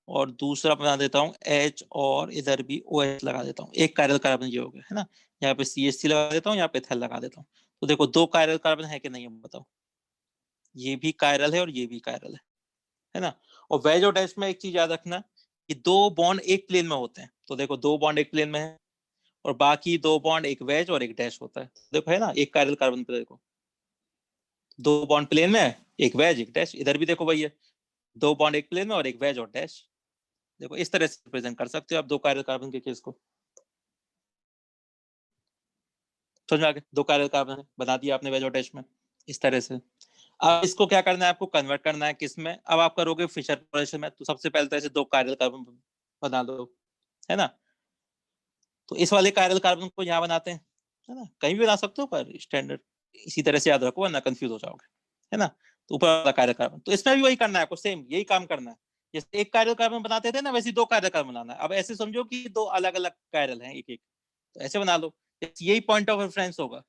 और दूसरा बना देता हूँ H, और इधर भी OH लगा देता हूँ, एक कायरल कार्बन ये हो गया, है ना। यहाँ पे CH3 लगा देता हूँ, यहाँ पे एथाइल लगा देता हूँ। तो देखो दो कायरल कार्बन है कि नहीं, बताओ। ये भी कायरल है और ये भी कायरल है ना। और वेज और डैश में एक चीज याद रखना, कि दो बॉन्ड एक प्लेन में होते हैं। तो देखो दो बॉन्ड एक प्लेन में है, और बाकी दो बॉन्ड एक वेज और एक डैश होता है। देखो है ना, एक कायरल कार्बन पे देखो दो बॉन्ड प्लेन में है, एक वेज एक डैश। इधर भी देखो भैया, दो बॉन्ड एक प्लेन में और एक वेज और डैश। देखो इस तरह से रिप्रेजेंट कर सकते हो आप दो कायरल कार्बन के केस को। समझ में आ गया, दो कायरल कार्बन है, बना दिया आपने वेज और डैश में, इस तरह से। अब इसको क्या करना है, आपको कन्वर्ट करना है किस में। अब आप करोगे फिशर प्रोजेक्शन में, तो सबसे पहले तो ऐसे दो कायरल कार्बन बना दो, है ना। तो इस वाले कायरल कार्बन को यहाँ बनाते हैं, है ना, कहीं भी बना सकते हो, पर स्टैंडर्ड इसी तरह से याद रखो वरना कंफ्यूज हो जाओगे, है ना। तो ऊपर वाला कायरल कार्बन, तो इसमें भी वही करना है आपको, सेम यही काम करना है। जैसे एक कायरल कार्बन बनाते थे ना, वैसे दो कायरल कार्बन बनाना है। अब ऐसे समझो कि दो अलग अलग कायरल हैं एक एक, तो ऐसे बना लो। यही पॉइंट ऑफ रेफरेंस होगा,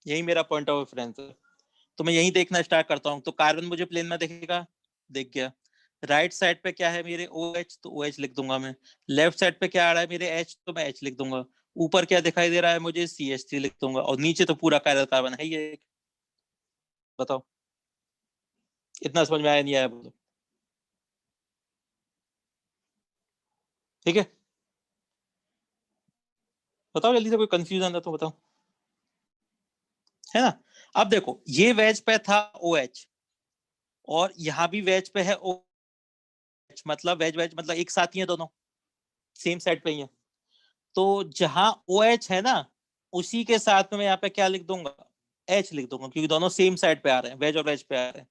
यही मेरा पॉइंट ऑफ रेफरेंस है। तो मैं यही देखना स्टार्ट करता हूँ। तो कार्बन मुझे प्लेन में दिखेगा, दिख गया। राइट साइड पे क्या है मेरे, OH, तो OH लिख दूंगा मैं। लेफ्ट साइड पे क्या आ रहा है मेरे, H, तो मैं H लिख दूंगा। ऊपर क्या दिखाई दे रहा है मुझे, CH3 लिख दूंगा। और नीचे तो पूरा कायरल कार्बन है ये एक। बताओ इतना समझ में आया नहीं आया, बोलो। ठीक है, बताओ जल्दी से, कोई कंफ्यूजन है तो बताओ, है ना। अब देखो ये वेज पे था OH, और यहाँ भी वेज पे है OH, मतलब वेज वेज मतलब एक साथ ही है दोनों, सेम साइड पे ही है। तो जहां OH है ना, उसी के साथ में मैं यहाँ पे क्या लिख दूंगा, H लिख दूंगा, क्योंकि दोनों सेम साइड पे आ रहे हैं, वेज और वेज पे आ रहे हैं।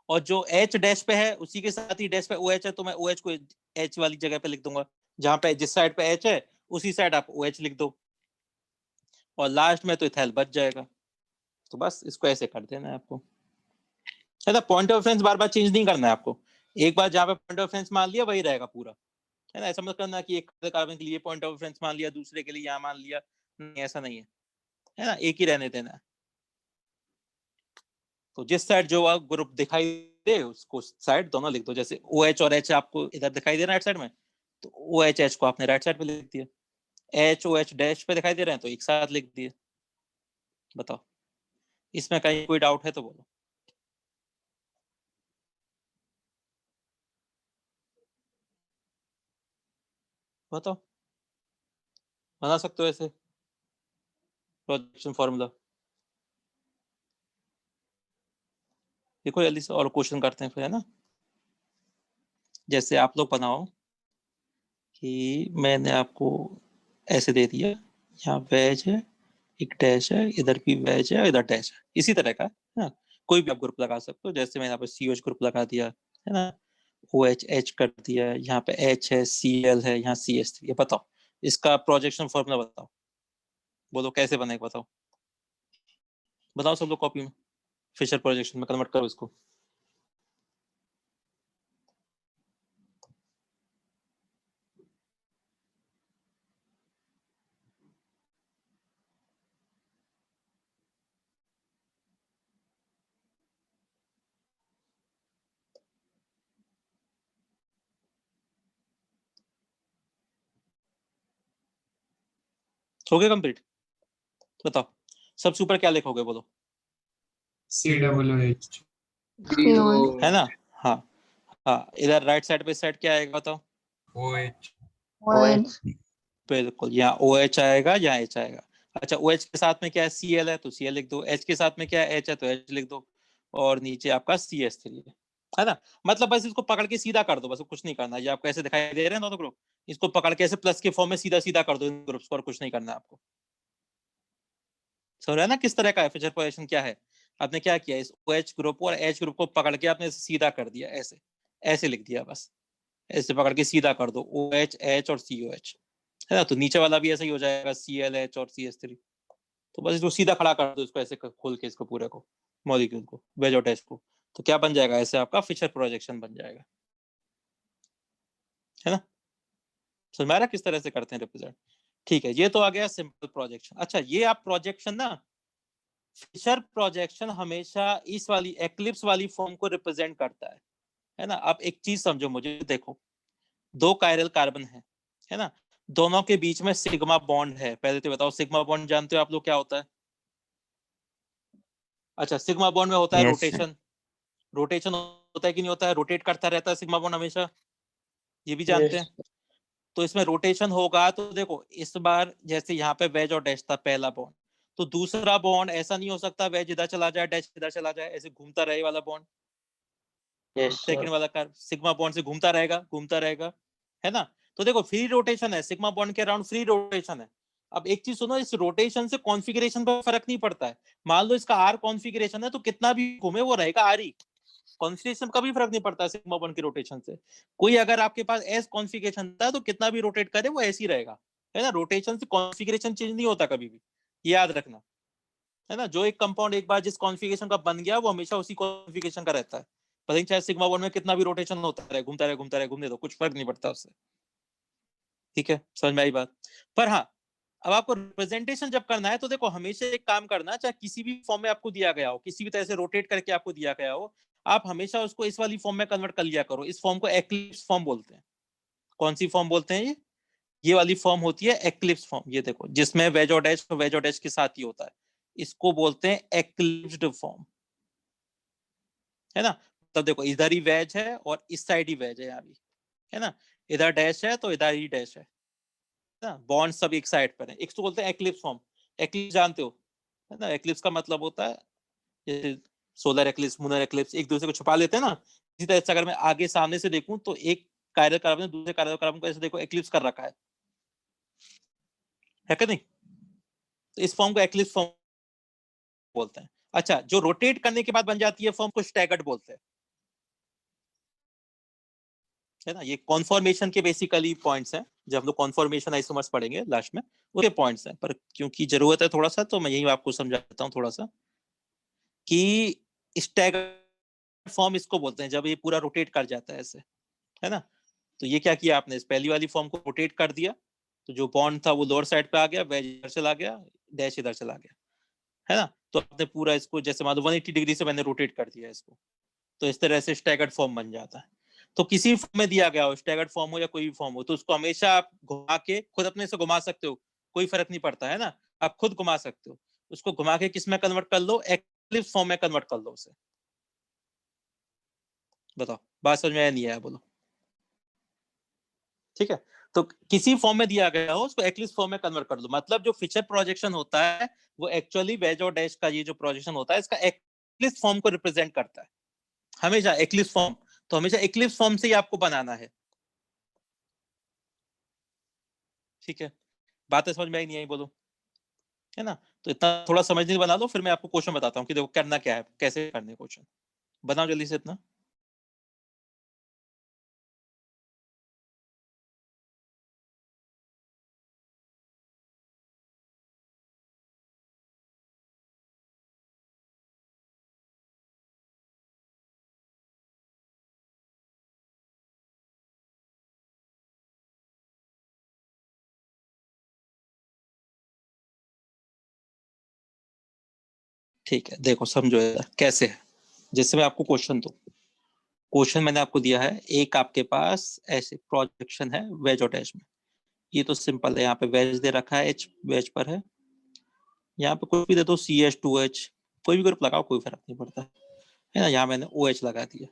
और जो H डैश पे है, उसी के साथ ही डैश पे OH है, तो मैं OH को H वाली जगह पे लिख दूंगा। जहां पे जिस साइड पे H है, उसी साइड आप OH लिख दो, और लास्ट में तो इथाइल बच जाएगा। तो बस इसको ऐसे कर देना है आपको, है ना। Point of reference bar bar change नहीं करना है आपको, एक बार जहां पे पॉइंट ऑफ रेफरेंस मान लिया वही रहेगा पूरा, है ना। ऐसा मत करना कि एक कार्बन के लिए पॉइंट ऑफ रेफरेंस मान लिया, दूसरे के लिए यहाँ मान लिया, नहीं ऐसा नहीं है ना, एक ही रहने देना है। तो जिस साइड जो ग्रुप दिखाई दे उसको साइड दोनों लिख दो। जैसे OH और H आपको इधर दिखाई दे रहा है राइट साइड में, तो OH H को आपने राइट साइड पे लिख दिया। H OH डैश पे दिखाई दे रहे हैं, तो एक साथ लिख दिए। बताओ इसमें कहीं कोई डाउट है तो बोलो, बताओ। बना सकते हो ऐसे प्रोजेक्शन फॉर्मूला। देखो जल्दी से और क्वेश्चन करते हैं फिर, है ना। जैसे आप लोग बनाओ कि मैंने आपको ऐसे दे दिया, यहाँ वेज है, एक डैश है, इधर भी वेज है, इधर डैश है, इसी तरह का है ना। कोई भी आप ग्रुप लगा सकते हो, जैसे मैंने यहाँ पे COH ग्रुप लगा दिया, है ना, OH H कर दिया, यहाँ पे H है, Cl है, यहाँ CH3 है। बताओ इसका प्रोजेक्शन फॉर्मूला बताओ, बोलो कैसे बनेगा, बताओ बताओ सब लोग कॉपी में, फिशर प्रोजेक्शन में कन्वर्ट करो इसको। हो गया कंप्लीट? बताओ सबसे ऊपर क्या लिखोगे, बोलो। COOH है ना? हाँ हाँ, इधर राइट साइड पे सेट क्या आएगा बताओ? OH OH बिल्कुल, यहाँ OH आएगा, यहाँ H आएगा। अच्छा, OH के साथ में क्या है? Cl है तो Cl लिख दो। H के साथ में क्या है? H है तो H लिख दो। और नीचे आपका CH3 है ना? मतलब बस इसको पकड़ के सीधा कर दो, बस कुछ नहीं करना। ये आपको ऐसे दिखाई दे रहे हैं दोनों ग्रुप, इसको पकड़ के ऐसे प्लस के फॉर्म में सीधा सीधा कर दो इन ग्रुप्स को, और कुछ नहीं करना है आपको। समझ रहे हैं ना किस तरह का है फिचर प्रोजेक्शन क्या है? आपने क्या किया, इस OH ग्रुप और H ग्रुप को पकड़ के आपने सीधा कर दिया, ऐसे ऐसे लिख दिया, बस ऐसे पकड़ के सीधा कर दो OH H और COH, है ना? तो नीचे वाला भी ऐसा ही हो जाएगा, ClH और CH3। तो बस इसको सीधा खड़ा कर दो, इसको ऐसे खोल के, इसको पूरे को, मॉलिक्यूल को, वेज और टेस्ट को, तो क्या बन जाएगा? ऐसे आपका फिशर प्रोजेक्शन बन जाएगा, है ना? समझ में आ रहा है किस तरह से करते हैं रिप्रेजेंट? ठीक है, ये तो आ गया सिंपल प्रोजेक्शन। अच्छा, ये आप प्रोजेक्शन ना, फिशर प्रोजेक्शन हमेशा इस वाली एक्लिप्स वाली फॉर्म को रिप्रेजेंट करता है ना? आप एक चीज समझो, मुझे देखो, दो कायरल कार्बन है ना? दोनों के बीच में सिग्मा बॉन्ड है। पहले तो बताओ, सिग्मा बॉन्ड जानते हो आप लोग क्या होता है? अच्छा, सिग्मा बॉन्ड में होता है Yes, रोटेशन। रोटेशन होता है कि नहीं होता है? रोटेट करता रहता है सिग्मा बॉन्ड हमेशा, ये भी जानते yes, हैं। तो इसमें रोटेशन होगा, तो देखो इस बार जैसे यहाँ पे वेज और डैश था पहला बॉन्ड, तो दूसरा बॉन्ड ऐसा नहीं हो सकता वेज इधर चला जाए डैश इधर चला जाए, ऐसे घूमता रहे वाला बॉन्ड। yes, sir. सेकंड वाला कार सिग्मा बॉन्ड से घूमता रहेगा, है ना? तो देखो फ्री रोटेशन है, सिग्मा बॉन्ड के अराउंड फ्री रोटेशन है। अब एक चीज सुनो, इस रोटेशन से कॉन्फ़िगरेशन पर फर्क नहीं पड़ता है। मान लो इसका आर कॉन्फ़िगरेशन है, तो कितना भी घूमे वो रहेगा आर ही। कॉन्फ़िगरेशन का भी फर्क नहीं पड़ता सिग्मा बॉन्ड की रोटेशन से। कोई अगर आपके पास एस कॉन्फ़िगरेशन था, तो कितना भी रोटेट करे वो ऐसे ही रहेगा, है ना? रोटेशन से कॉन्फ़िगरेशन चेंज नहीं होता कभी भी, याद रखना, है ना? जो एक कंपाउंड एक बार जिस कॉन्फ़िगरेशन का बन गया, वो हमेशा उसी कॉन्फ़िगरेशन का रहता है। पता नहीं चाहे सिग्मा बॉन्ड में कितना भी रोटेशन होता रहे, घूमता रहे, घूमने दो, कुछ फर्क नहीं पड़ता उससे। ठीक है, समझ में आई बात? पर हाँ, अब आपको रिप्रेजेंटेशन जब करना है, तो देखो हमेशा एक काम करना, चाहे किसी भी फॉर्म में आपको दिया गया हो, किसी भी तरह से रोटेट करके आपको दिया गया हो, आप हमेशा उसको इस वाली फॉर्म में कन्वर्ट कर लिया करो। इस फॉर्म को एक्लिप्स फॉर्म बोलते हैं। कौन सी फॉर्म बोलते हैं? ये वाली फॉर्म होती है एक्लिप्स फॉर्म। ये देखो, जिसमें वेज और डैश के साथ ही होता है, इसको बोलते हैं एक्लिप्स्ड फॉर्म, है ना? तब देखो इधर ही वेज है और इस साइड ही वेज है, यहाँ भी, है ना? इधर डैश है तो इधर ही डैश है ना? बॉन्ड सब एक साइड पर है। एक तो बोलते हैं एक्लिप्स फॉर्म। एक्लिप्स जानते हो, है ना? एक्लिप्स का मतलब होता है, जैसे सोलर एक्लिप्स, मूनर एक्लिप्स एक दूसरे को छुपा लेते हैं ना, इसी तरह से अगर मैं आगे सामने से देखूं, तो एक कायरल कार्बन ने दूसरे कायरल कार्बन को ऐसे देखो एक्लिप्स कर रखा है कि नहीं? तो इस फॉर्म को एक्लिप्स फॉर्म बोलते हैं। अच्छा, जो रोटेट करने के बाद बन जाती है फॉर्म को स्टैगर्ड बोलते हैं, है ना? ये कॉन्फॉर्मेशन के बेसिकली पॉइंट्स हैं। जब हम लोग कॉन्फॉर्मेशन आइसोमर्स पढ़ेंगे लास्ट में, उसके पॉइंट्स हैं, पर क्योंकि जरूरत है थोड़ा सा, तो मैं यही आपको समझाता हूँ थोड़ा सा, कि स्टैगर्ड फॉर्म इसको बोलते हैं जब ये पूरा रोटेट कर जाता है ऐसे, है ना? तो ये क्या किया आपने, इस पहली वाली फॉर्म को रोटेट कर दिया, तो जो बॉन्ड था वो लोअर साइड पे आ गया, वेज इधर चला गया, डैश इधर चला गया, है ना? तो आपने पूरा इसको जैसे मान लो 180 डिग्री से मैंने रोटेट कर दिया इसको, तो इस तरह से स्टैगर्ड फॉर्म बन जाता है। तो किसी फॉर्म में दिया गया हो, स्टैगर्ड फॉर्म हो या कोई भी फॉर्म हो, तो उसको हमेशा आप घुमा के खुद अपने से घुमा सकते हो, कोई फर्क नहीं पड़ता, है ना? आप खुद घुमा सकते हो उसको, घुमा के किस में कन्वर्ट कर लो, एक्लिप्स फॉर्म में कन्वर्ट कर लो उसे। बताओ बात समझ में आया नहीं आया, बोलो। ठीक है, तो किसी फॉर्म में दिया गया हो उसको एक्लिप्स फॉर्म में कन्वर्ट कर लो। मतलब जो फिचर प्रोजेक्शन होता है, वो एक्चुअली वेज और डैश का ये जो प्रोजेक्शन होता है, इसका एक्लिप्स फॉर्म को रिप्रेजेंट करता है हमेशा। एक्लिप्स फॉर्म, तो हमेशा एक्लिप्स फॉर्म से ही आपको बनाना है। ठीक है, बातें समझ में आई नहीं आई, बोलो, है ना? तो इतना थोड़ा समझने बना लो, फिर मैं आपको क्वेश्चन बताता हूँ कि देखो करना क्या है, कैसे करने क्वेश्चन। बनाओ जल्दी से इतना। ठीक है, देखो समझो कैसे है, जैसे मैं आपको क्वेश्चन दूं। क्वेश्चन मैंने आपको दिया है, एक आपके पास ऐसे प्रोजेक्शन है वेज और डैश में, ये तो सिंपल है, यहाँ पे वेज दे रखा है, H वेज पर है, यहाँ पे कुछ भी दे दो, CH2H, कोई भी ग्रुप लगाओ कोई फर्क नहीं पड़ता है ना। यहाँ मैंने OH लगा दिया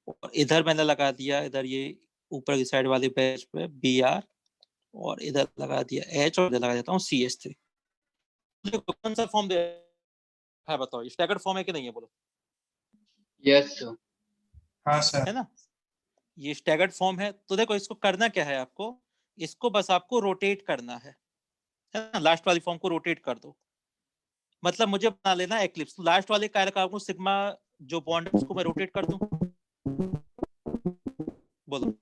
और इधर मैंने लगा दिया, इधर ये ऊपर की साइड वाली पेज पे Br, और इधर लगा दिया H, और इधर लगा देता हूँ CH3। कौन सा फॉर्म दे है बताओ, ये स्टैगर्ड फॉर्म है कि नहीं है, बोलो। Yes sir. हाँ सर। है ना, ये स्टैगर्ड फॉर्म है। तो देखो इसको करना क्या है आपको, इसको बस आपको रोटेट करना है ना, लास्ट वाली फॉर्म को रोटेट कर दो। मतलब मुझे बना लेना एक्लिप्स, लास्ट वाले कार्य को सिग्मा जो बॉन्ड है उसको मैं रोटेट कर दूं, बोलो।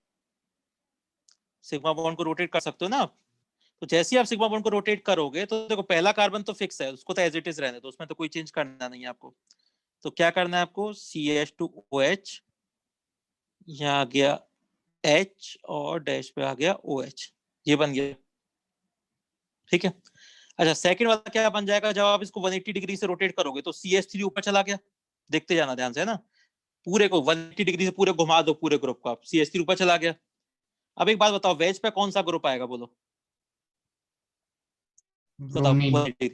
सिग्मा बॉन्ड को रोटेट कर सकते हो ना आप। तो जैसे ही आप सिग्मा बॉन्ड को रोटेट करोगे तो देखो पहला कार्बन तो फिक्स है, उसको तो एज इट इज रहने दो, उसमें तो कोई चेंज करना नहीं है आपको। तो क्या करना है आपको, CH2OH, यहाँ आ गया H और डैश पे आ गया OH, ये बन गया, ठीक है। अच्छा सेकंड वाला क्या बन जाएगा, जब आप इसको 180 डिग्री से रोटेट करोगे तो CH3 ऊपर चला गया, देखते जाना ध्यान से, है ना। पूरे को 180 डिग्री से पूरे घुमा दो, पूरे ग्रुप को आप, CH3 ऊपर चला गया। अब एक बात बताओ, वेज पे कौन सा ग्रुप आएगा, बोलो बताओ। ब्रोमीन। 180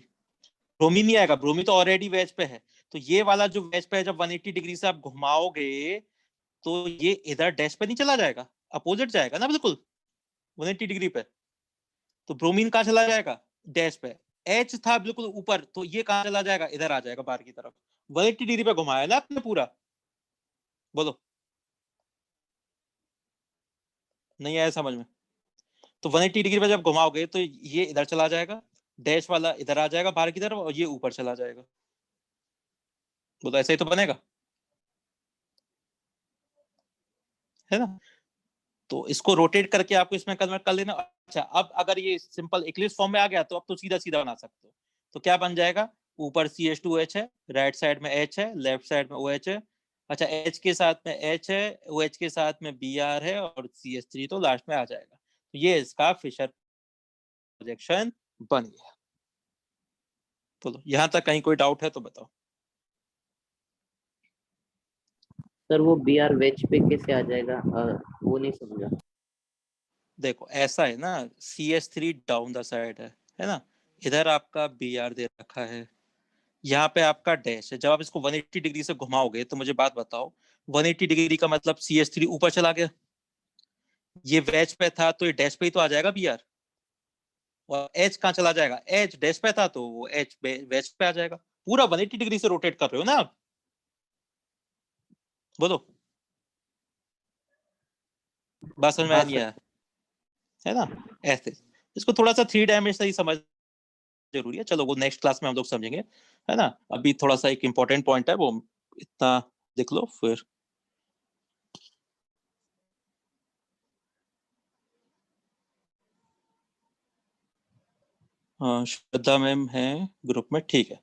ब्रोमीन नहीं आएगा, ब्रोमीन तो ऑलरेडी वेज पे है। तो ये वाला जो वेज पे है, जब 180 डिग्री से आप घुमाओगे तो ये इधर डैश पे नहीं चला जाएगा, अपोजिट जाएगा ना बिल्कुल 180 डिग्री पे। तो ब्रोमीन कहाँ चला जाएगा, डैश पे। H था बिल्कुल ऊपर, तो ये कहाँ चला जाएगा, इधर आ जाएगा बाहर की तरफ। 180 डिग्री पे घुमाया ना आपने पूरा, बोलो नहीं आया समझ में। तो 180 डिग्री पे जब घुमाओगे तो ये इधर चला जाएगा, डैश वाला इधर आ जाएगा बाहर की तरफ, और ये ऊपर चला जाएगा। बोलो ऐसा ही तो बनेगा, है ना। तो इसको रोटेट करके आपको इसमें कन्वर्ट कर लेना। अच्छा अब अगर ये सिंपल इक्लिप्स फॉर्म में आ गया तो अब तो सीधा सीधा बना सकते हो। तो क्या बन जाएगा, ऊपर CH2H है, राइट साइड में H है, लेफ्ट साइड में OH है। अच्छा H के साथ में H है, OH के साथ में Br है, और CH3 तो लास्ट में आ जाएगा। तो ये इसका फिशर प्रोजेक्शन बन गया। बोलो यहाँ तक कहीं कोई डाउट है तो बताओ। सर वो BR वेज पे कैसे आ जाएगा? वो नहीं समझा। देखो ऐसा है ना, CH3 डाउन द साइड है ना, इधर आपका Br दे रखा है, यहाँ पे आपका डैश है। जब आप इसको 180 डिग्री से घुमाओगे तो मुझे बात बताओ, 180 डिग्री का मतलब CH3 ऊपर चला गया, ये वेज पे था तो ये डैश पे ही तो आ जाएगा Br। और H कहाँ चला जाएगा, H डैश पे था तो वो H वेज पे आ जाएगा। पूरा 180 डिग्री से रोटेट कर रहे हो ना आप, बोलो बात समझ में हाँ नहीं सर। आया, है ना। ऐसे इसको थोड़ा सा 3 डायमेंशन ही समझ जरूरी है, चलो वो नेक्स्ट क्लास में हम लोग समझेंगे, है ना। अभी थोड़ा सा एक इंपॉर्टेंट पॉइंट है, वो इतना देख लो फिर। हाँ श्रद्धा मैम है ग्रुप में, ठीक है।